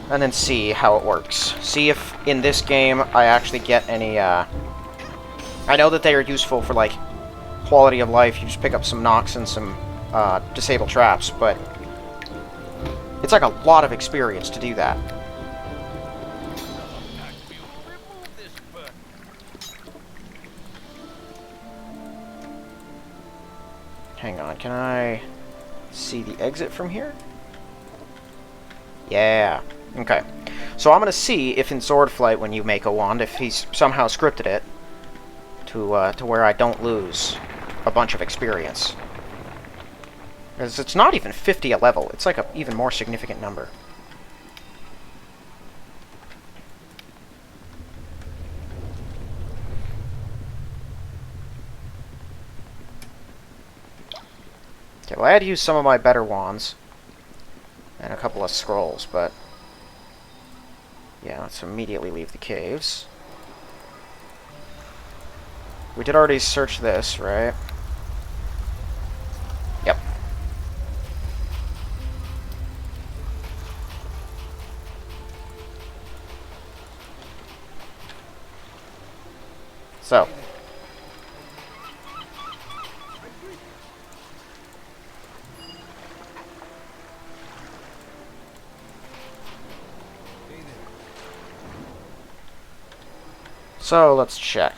And then see how it works. See if in this game I actually get any, I know that they are useful for, like, quality of life. You just pick up some knocks and some, disable traps, but it's like a lot of experience to do that. Hang on, can I see the exit from here? Yeah. Okay. So I'm going to see if in Swordflight, when you make a wand, if he's somehow scripted it to where I don't lose a bunch of experience. Because it's not even 50 a level. It's like an even more significant number. Okay, well, I had to use some of my better wands. And a couple of scrolls, but... yeah, let's immediately leave the caves. We did already search this, right? Yep. So... so, let's check.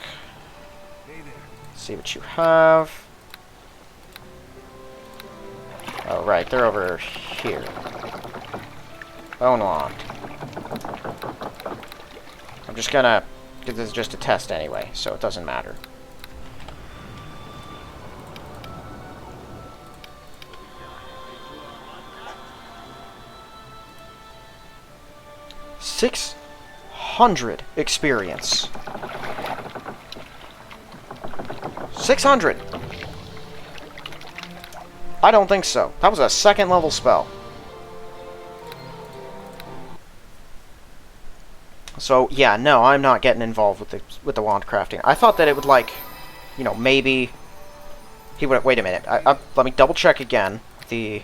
See what you have. Oh, right, they're over here. Bone wand. I'm just gonna... because this is just a test anyway, so it doesn't matter. $600 experience. 600! I don't think so. That was a second level spell. So, yeah, no, I'm not getting involved with the wand crafting. I thought that it would, like, you know, maybe... he would... wait a minute. Let me double check again the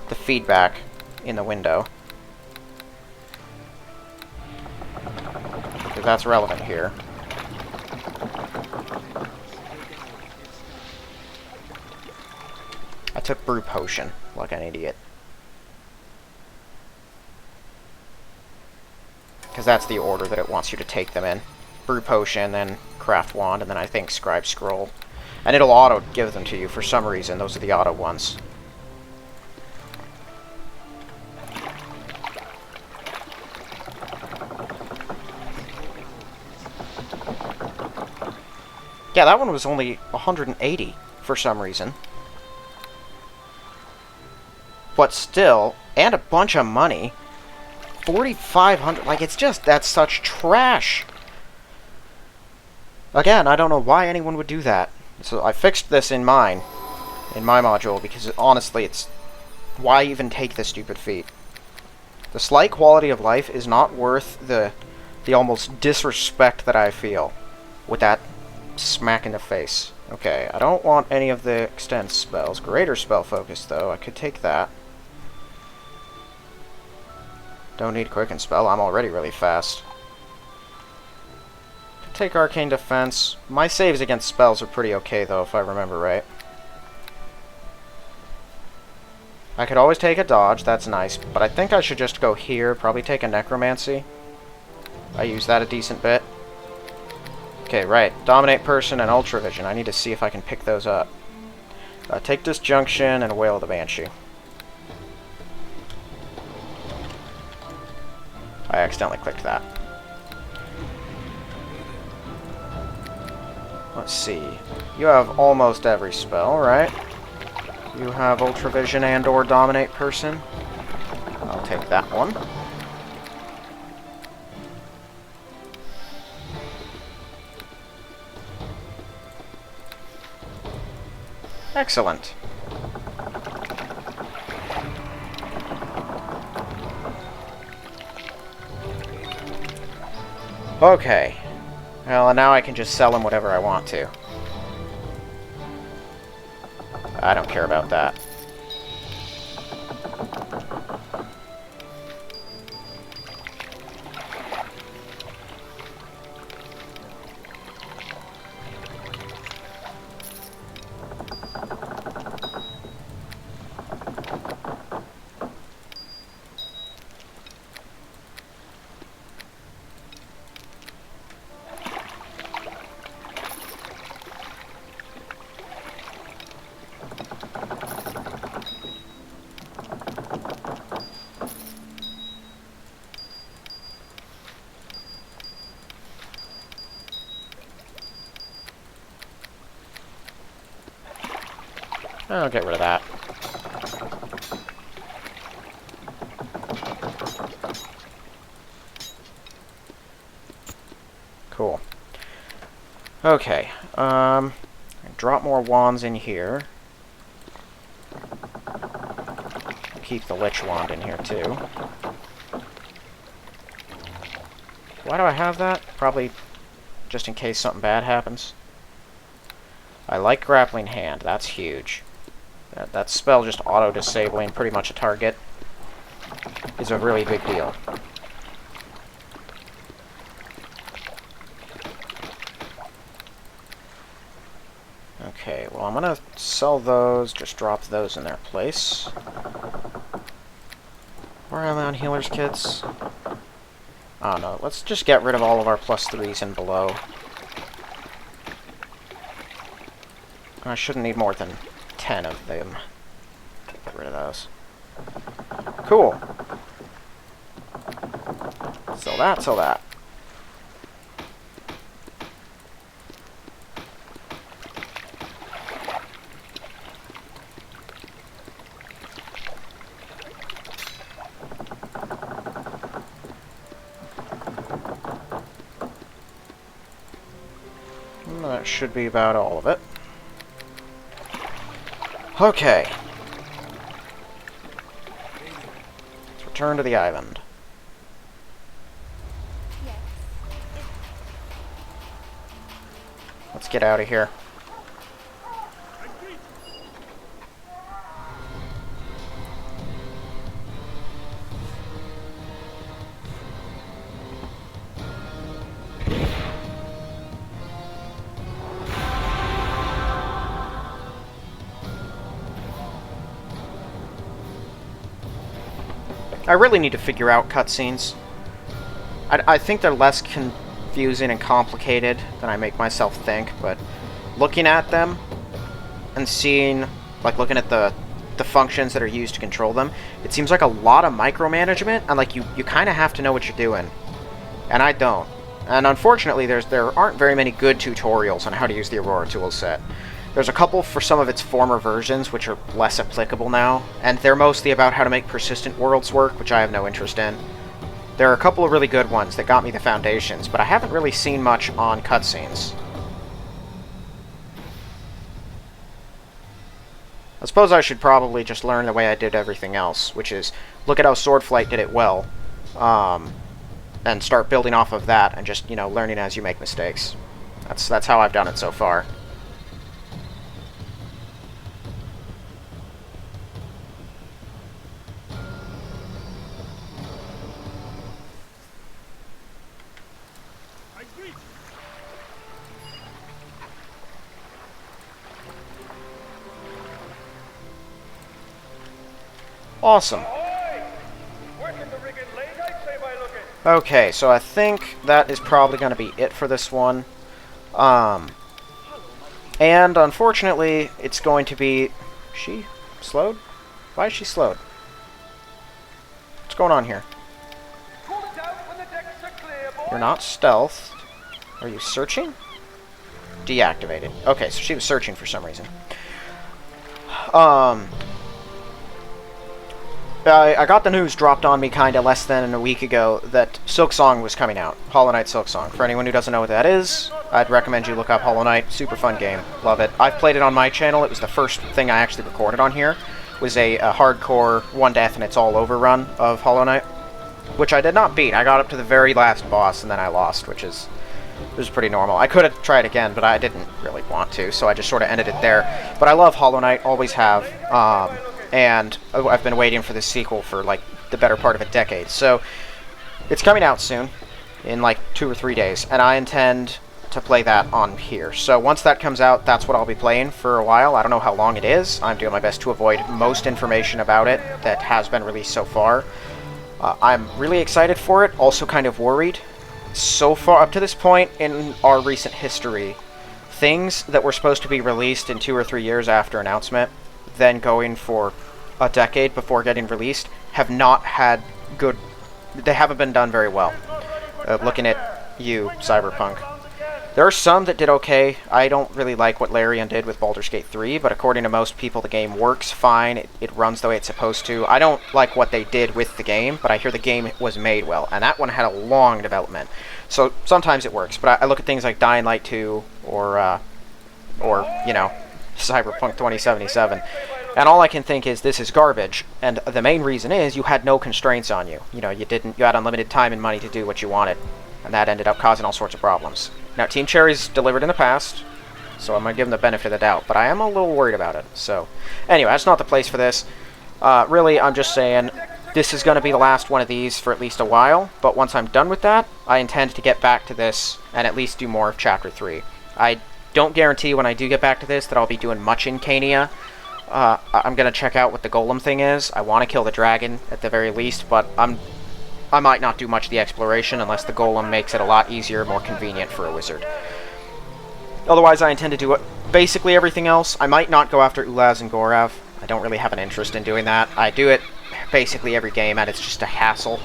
feedback in the window. Because that's relevant here. I took Brew Potion, like an idiot. Because that's the order that it wants you to take them in. Brew Potion, then Craft Wand, and then I think Scribe Scroll. And it'll auto give them to you for some reason. Those are the auto ones. Yeah, that one was only 180 for some reason. But still, and a bunch of money. 4,500, like, it's just, that's such trash. Again, I don't know why anyone would do that. So I fixed this in my module, because honestly, it's, why even take this stupid feat? The slight quality of life is not worth the the almost disrespect that I feel with that smack in the face. Okay, I don't want any of the extend spells. Greater spell focus, though. I could take that. Don't need quicken spell. I'm already really fast. Could take arcane defense. My saves against spells are pretty okay, though, if I remember right. I could always take a dodge. That's nice. But I think I should just go here. Probably take a necromancy. I use that a decent bit. Okay, right. Dominate Person and Ultravision. I need to see if I can pick those up. Take Disjunction and Wail of the Banshee. I accidentally clicked that. Let's see. You have almost every spell, right? You have Ultravision and or Dominate Person. I'll take that one. Excellent. Okay. Well, and now I can just sell him whatever I want to. I don't care about that. I'll get rid of that. Cool. Okay. Drop more wands in here. Keep the Lich wand in here too. Why do I have that? Probably just in case something bad happens. I like Grappling Hand. That's huge. That spell just auto-disabling pretty much a target is a really big deal. Okay, well I'm gonna sell those, just drop those in their place. Where am I on healer's kits? Oh no, let's just get rid of all of our +3s and below. I shouldn't need more than 10 of them. Get rid of those. Cool. Sell that, sell that. And that should be about all of it. Okay. Let's return to the island. Yes. Let's get out of here. I really need to figure out cutscenes. I think they're less confusing and complicated than I make myself think, but looking at them and seeing, like looking at the functions that are used to control them, it seems like a lot of micromanagement, and like you kind of have to know what you're doing. And I don't. And unfortunately, there aren't very many good tutorials on how to use the Aurora toolset. There's a couple for some of its former versions, which are less applicable now, and they're mostly about how to make persistent worlds work, which I have no interest in. There are a couple of really good ones that got me the foundations, but I haven't really seen much on cutscenes. I suppose I should probably just learn the way I did everything else, which is look at how Swordflight did it well. and start building off of that, and just, you know, learning as you make mistakes. That's how I've done it so far. Awesome. Okay, so I think that is probably going to be it for this one. And unfortunately, it's going to be... She slowed? Why is she slowed? What's going on here? You're not stealth. Are you searching? Deactivated. Okay, so she was searching for some reason. I got the news dropped on me kind of less than a week ago that Silksong was coming out. Hollow Knight Silksong. For anyone who doesn't know what that is, I'd recommend you look up Hollow Knight. Super fun game. Love it. I've played it on my channel. It was the first thing I actually recorded on here. It was a hardcore one death and it's all over run of Hollow Knight, which I did not beat. I got up to the very last boss and then I lost, which was pretty normal. I could have tried again, but I didn't really want to, so I just sort of ended it there. But I love Hollow Knight, always have. And I've been waiting for this sequel for, like, the better part of a decade. So, it's coming out soon, in, like, 2 or 3 days, and I intend to play that on here. So, once that comes out, that's what I'll be playing for a while. I don't know how long it is. I'm doing my best to avoid most information about it that has been released so far. I'm really excited for it, also kind of worried. So far, up to this point in our recent history, things that were supposed to be released in 2 or 3 years after announcement, then going for a decade before getting released, have not had good... They haven't been done very well. Looking at you, Cyberpunk. There are some that did okay. I don't really like what Larian did with Baldur's Gate 3, but according to most people, the game works fine. It runs the way it's supposed to. I don't like what they did with the game, but I hear the game was made well, and that one had a long development. So sometimes it works, but I look at things like Dying Light 2 or you know, Cyberpunk 2077, and all I can think is this is garbage, and the main reason is you had no constraints on you. You know, you had unlimited time and money to do what you wanted, and that ended up causing all sorts of problems. Now, Team Cherry's delivered in the past, so I'm going to give them the benefit of the doubt, but I am a little worried about it. So, anyway, that's not the place for this. Really, I'm just saying, this is going to be the last one of these for at least a while, but once I'm done with that, I intend to get back to this and at least do more of Chapter 3. I don't guarantee when I do get back to this that I'll be doing much in Cania. I'm going to check out what the golem thing is. I want to kill the dragon at the very least, but I might not do much of the exploration unless the golem makes it a lot easier, more convenient for a wizard. Otherwise, I intend to do basically everything else. I might not go after Ulaz and Gorav. I don't really have an interest in doing that. I do it basically every game, and it's just a hassle.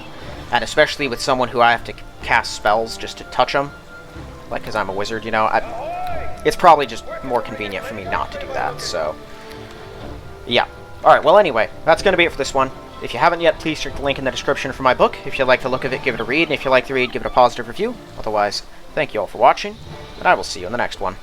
And especially with someone who I have to cast spells just to touch them, like because I'm a wizard, you know, it's probably just more convenient for me not to do that, so... Yeah. Alright, well anyway, that's going to be it for this one. If you haven't yet, please check the link in the description for my book. If you like the look of it, give it a read, and if you like the read, give it a positive review. Otherwise, thank you all for watching, and I will see you in the next one.